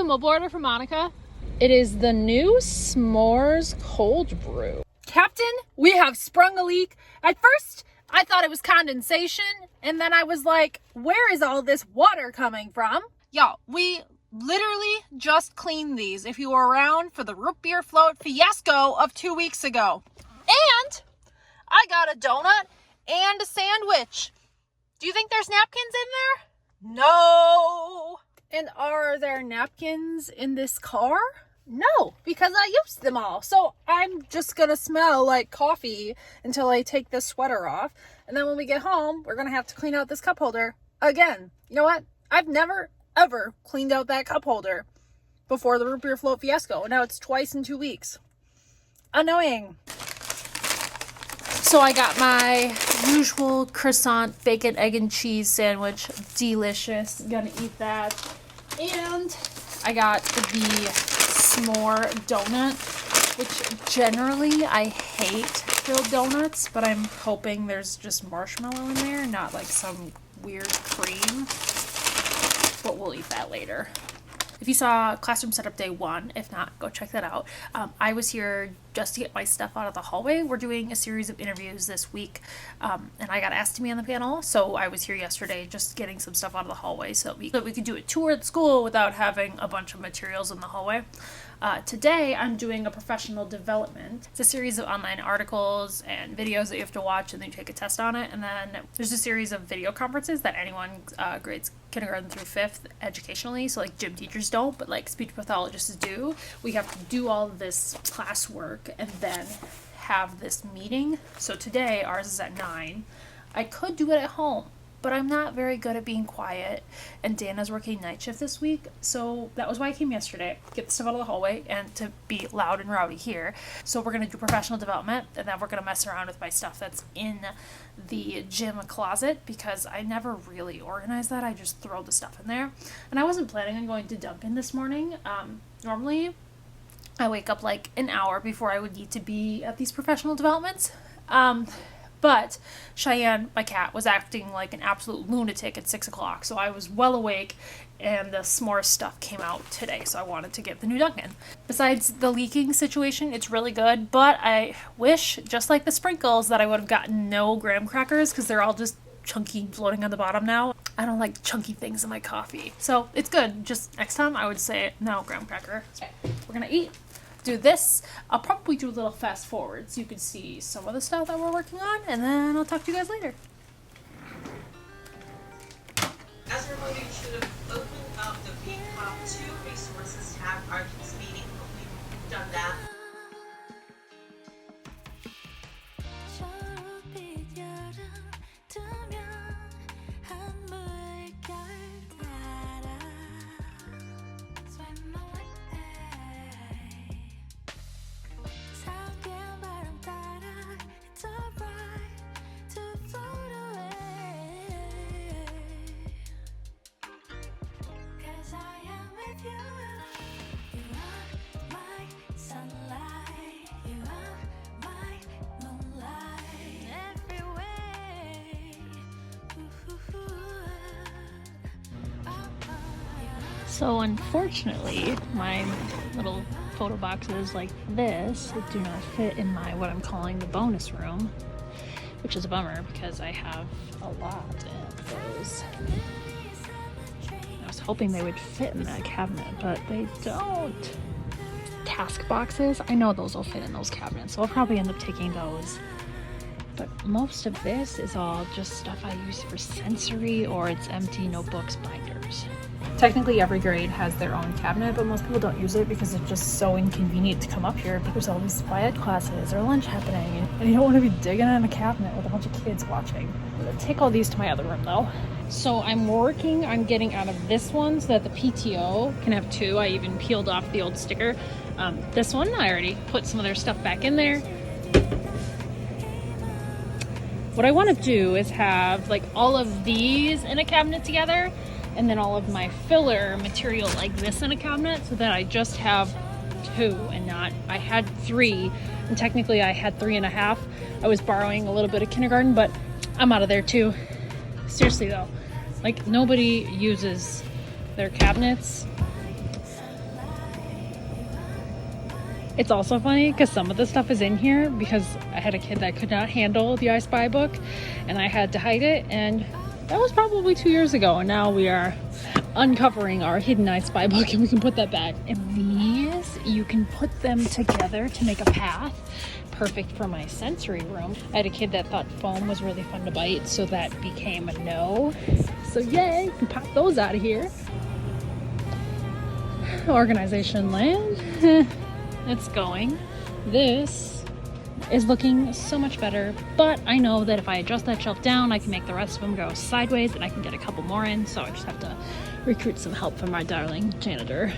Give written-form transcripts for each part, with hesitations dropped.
mobile order from Monica. It is the new s'mores cold brew. Captain, we have sprung a leak. At first, I thought it was condensation, and then I was like, where is all this water coming from? Y'all, we literally just cleaned these if you were around for the root beer float fiasco of 2 weeks ago. And I got a donut and a sandwich. Do you think there's napkins in there? No. And are there napkins in this car? No, because I used them all. So I'm just gonna smell like coffee until I take this sweater off. And then when we get home, we're gonna have to clean out this cup holder again. You know what? I've never, ever cleaned out that cup holder before the root beer float fiasco. And now it's twice in 2 weeks. Annoying. So I got my usual croissant, bacon, egg, and cheese sandwich. Delicious. Gonna eat that. And I got the s'more donut, which generally I hate filled donuts, but I'm hoping there's just marshmallow in there, not like some weird cream. But we'll eat that later. If you saw Classroom Setup Day 1, if not, go check that out. I was here just to get my stuff out of the hallway. We're doing a series of interviews this week, and I got asked to be on the panel, so I was here yesterday just getting some stuff out of the hallway so we could do a tour of the school without having a bunch of materials in the hallway. Today, I'm doing a professional development. It's a series of online articles and videos that you have to watch, and then you take a test on it. And then there's a series of video conferences that anyone grades kindergarten through 5th educationally, so like gym teachers don't, but like speech pathologists do. We have to do all of this classwork and then have this meeting. So today, ours is at 9. I could do it at home, but I'm not very good at being quiet, and Dana's working night shift this week, so that was why I came yesterday, get the stuff out of the hallway, and to be loud and rowdy here. So we're going to do professional development, and then we're going to mess around with my stuff that's in the gym closet, because I never really organize that. I just throw the stuff in there, and I wasn't planning on going to Dunkin' this morning. Normally, I wake up like an hour before I would need to be at these professional developments, but Cheyenne, my cat, was acting like an absolute lunatic at 6 o'clock, so I was well awake, and the s'mores stuff came out today, so I wanted to get the new Dunkin'. Besides the leaking situation, it's really good, but I wish, just like the sprinkles, that I would have gotten no graham crackers, because they're all just chunky floating on the bottom now. I don't like chunky things in my coffee, so it's good. Just next time, I would say no graham cracker. Okay, we're gonna eat. Do this. I'll probably do a little fast forward so you can see some of the stuff that we're working on, and then I'll talk to you guys later. As a reminder, you should have opened up the VCOP 2 resources tab prior to this meeting. Hopefully you've done that. So unfortunately, my little photo boxes like this do not fit in my, what I'm calling the bonus room, which is a bummer because I have a lot of those. I was hoping they would fit in that cabinet, but they don't. Task boxes, I know those will fit in those cabinets, so I'll probably end up taking those. But most of this is all just stuff I use for sensory, or it's empty notebooks, binders. Technically every grade has their own cabinet, but most people don't use it because it's just so inconvenient to come up here. There's all these quiet classes or lunch happening, and you don't want to be digging in a cabinet with a bunch of kids watching. I'll take all these to my other room though. So I'm working on getting out of this one so that the PTO can have 2. I even peeled off the old sticker. This one, I already put some of their stuff back in there. What I want to do is have like all of these in a cabinet together, and then all of my filler material like this in a cabinet, so that I just have 2 and not, I had 3, and technically I had 3.5. I was borrowing a little bit of kindergarten, but I'm out of there too. Seriously though, like nobody uses their cabinets. It's also funny because some of the stuff is in here because I had a kid that could not handle the I Spy book and I had to hide it, and that was probably 2 years ago, and now we are uncovering our hidden I Spy book and we can put that back. And these, you can put them together to make a path. Perfect for my sensory room. I had a kid that thought foam was really fun to bite, so that became a no. So yay, you can pop those out of here. Organization land. It's going. This is looking so much better, but I know that if I adjust that shelf down, I can make the rest of them go sideways and I can get a couple more in, so I just have to recruit some help from my darling janitor.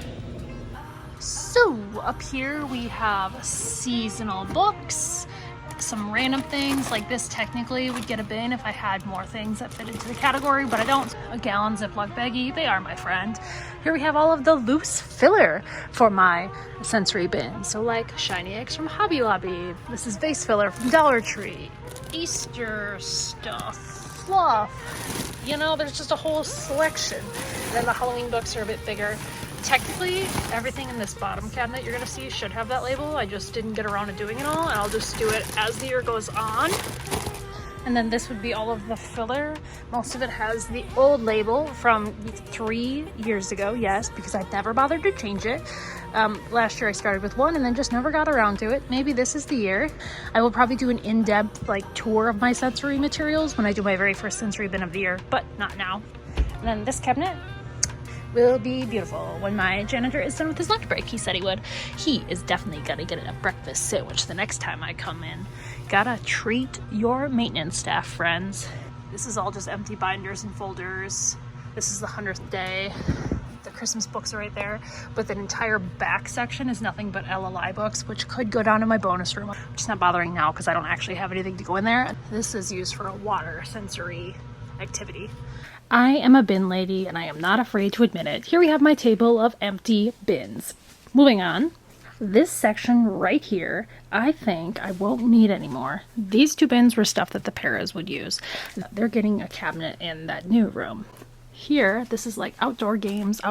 So up here we have seasonal books, some random things like this technically would get a bin if I had more things that fit into the category, but I don't. A gallon Ziploc baggie, they are my friend. Here we have all of the loose filler for my sensory bin. So like shiny eggs from Hobby Lobby. This is vase filler from Dollar Tree. Easter stuff, fluff. You know, there's just a whole selection. And then the Halloween books are a bit bigger. Technically, everything in this bottom cabinet you're gonna see should have that label. I just didn't get around to doing it all, and I'll just do it as the year goes on. And then this would be all of the filler. Most of it has the old label from 3 years ago, yes, because I've never bothered to change it. Last year I started with one and then just never got around to it. Maybe this is the year. I will probably do an in-depth tour of my sensory materials when I do my very first sensory bin of the year, but not now. And then this cabinet will be beautiful when my janitor is done with his lunch break. He said he would. He is definitely gonna get a breakfast sandwich the next time I come in. Gotta treat your maintenance staff, friends. This is all just empty binders and folders. This is the 100th day. The Christmas books are right there, but the entire back section is nothing but LLI books, which could go down in my bonus room. I'm just not bothering now because I don't actually have anything to go in there. This is used for a water sensory activity. I am a bin lady and I am not afraid to admit it. Here we have my table of empty bins. Moving on. This section right here, I think I won't need anymore. These 2 bins were stuff that the paras would use. They're getting a cabinet in that new room. Here, this is like outdoor games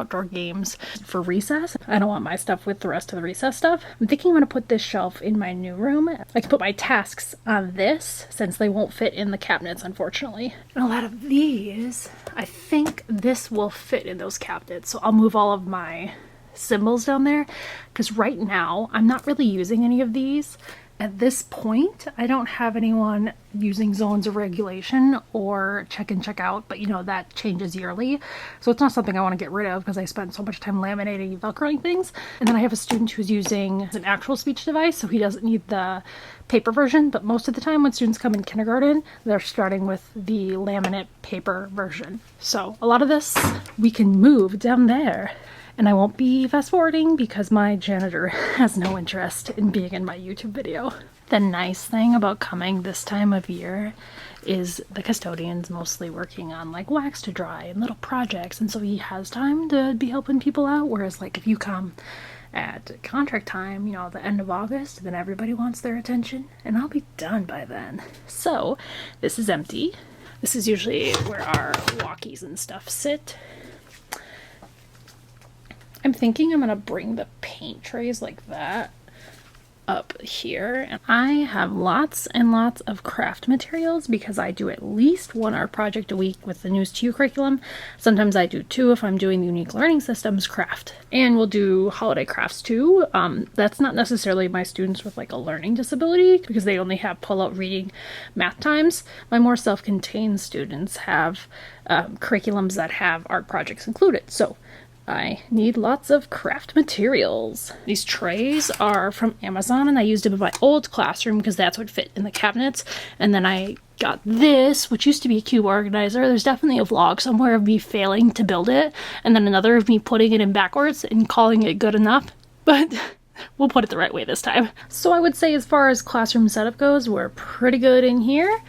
for recess. I don't want my stuff with the rest of the recess stuff. I'm thinking I'm gonna put this shelf in my new room. I can put my tasks on this since they won't fit in the cabinets, unfortunately. And a lot of these, I think this will fit in those cabinets. So I'll move all of my symbols down there because right now I'm not really using any of these. At this point, I don't have anyone using zones of regulation or check in, check out, but you know, that changes yearly. So it's not something I want to get rid of because I spent so much time laminating and velcroing things. And then I have a student who's using an actual speech device, so he doesn't need the paper version, but most of the time when students come in kindergarten, they're starting with the laminate paper version. So a lot of this we can move down there. And I won't be fast forwarding because my janitor has no interest in being in my YouTube video. The nice thing about coming this time of year is the custodian's mostly working on wax to dry and little projects, and so he has time to be helping people out, whereas if you come at contract time, you know, the end of August, then everybody wants their attention and I'll be done by then. So this is empty. This is usually where our walkies and stuff sit. I'm thinking I'm gonna bring the paint trays like that up here. And I have lots and lots of craft materials because I do at least 1 art project a week with the News to You curriculum. Sometimes I do 2 if I'm doing the Unique Learning Systems craft. And we'll do holiday crafts too. That's not necessarily my students with a learning disability because they only have pull-out reading math times. My more self-contained students have curriculums that have art projects included. So I need lots of craft materials. These trays are from Amazon and I used them in my old classroom because that's what fit in the cabinets. And then I got this, which used to be a cube organizer. There's definitely a vlog somewhere of me failing to build it, and then another of me putting it in backwards and calling it good enough. But we'll put it the right way this time. So I would say as far as classroom setup goes, we're pretty good in here.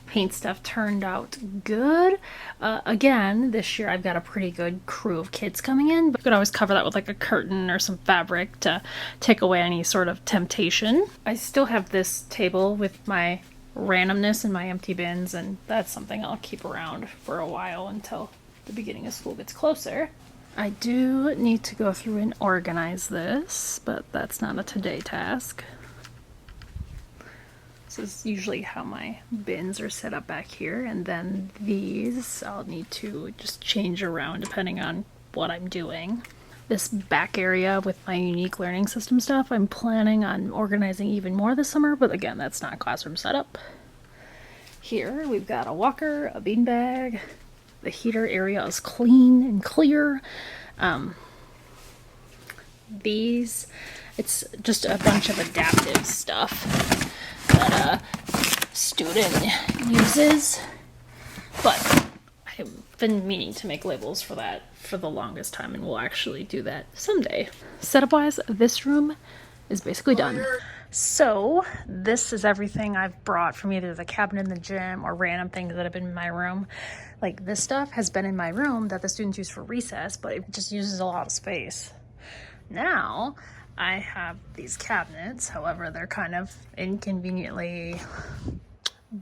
Paint stuff turned out good. Again, this year I've got a pretty good crew of kids coming in, but you could always cover that with a curtain or some fabric to take away any sort of temptation. I still have this table with my randomness and my empty bins, and that's something I'll keep around for a while until the beginning of school gets closer. I do need to go through and organize this, but that's not a today task. This is usually how my bins are set up back here, and then these I'll need to just change around depending on what I'm doing. This back area with my unique learning system stuff, I'm planning on organizing even more this summer, but again, that's not classroom setup. Here we've got a walker, a beanbag. The heater area is clean and clear. These, it's just a bunch of adaptive stuff that a student uses, but I've been meaning to make labels for that for the longest time, and we'll actually do that someday. Setup wise, this room is basically done. So this is everything I've brought from either the cabinet in the gym or random things that have been in my room. Like this stuff has been in my room that the students use for recess, but it just uses a lot of space. Now I have these cabinets, however, they're kind of inconveniently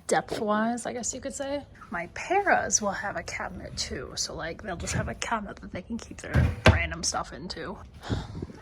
depth-wise, I guess you could say. My paras will have a cabinet too, so like they'll just have a cabinet that they can keep their random stuff into.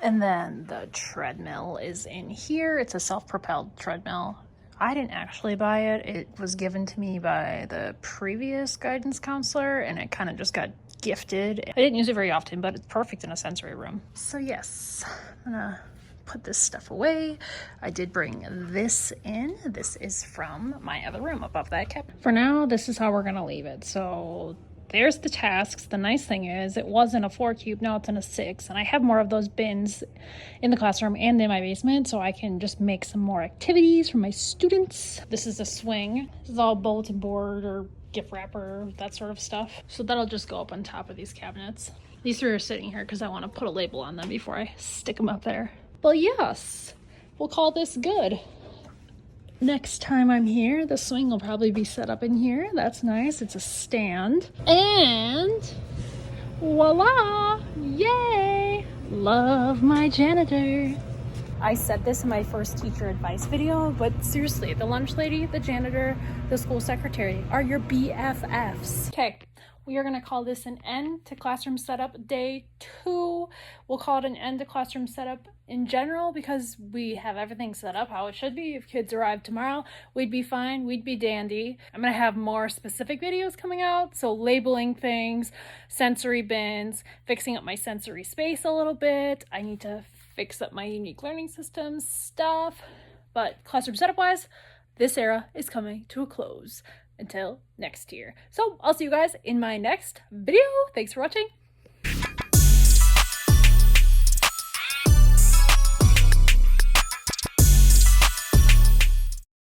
And then the treadmill is in here. It's a self-propelled treadmill. I didn't actually buy it. It was given to me by the previous guidance counselor, and it kind of just got gifted. I didn't use it very often, but it's perfect in a sensory room. So yes, I'm gonna put this stuff away. I did bring this in. This is from my other room above that cabinet. For now, this is how we're gonna leave it. So there's the tasks. The nice thing is it wasn't a 4 cube, now it's in a 6, and I have more of those bins in the classroom and in my basement, so I can just make some more activities for my students. This is a swing. This is all bulletin board or gift wrapper, that sort of stuff. So that'll just go up on top of these cabinets. These three are sitting here because I want to put a label on them before I stick them up there. But yes, we'll call this good. Next time I'm here, the swing will probably be set up in here. That's nice. It's a stand. And voila! Yay! Love my janitor. I said this in my first teacher advice video, but seriously, the lunch lady, the janitor, the school secretary are your BFFs. Okay, we are gonna call this an end to classroom setup day 2. We'll call it an end to classroom setup in general because we have everything set up how it should be. If kids arrive tomorrow, we'd be fine, we'd be dandy. I'm gonna have more specific videos coming out, so labeling things, sensory bins, fixing up my sensory space a little bit. I need to fix up my unique learning systems stuff, but classroom setup wise, this era is coming to a close until next year. So I'll see you guys in my next video. Thanks for watching.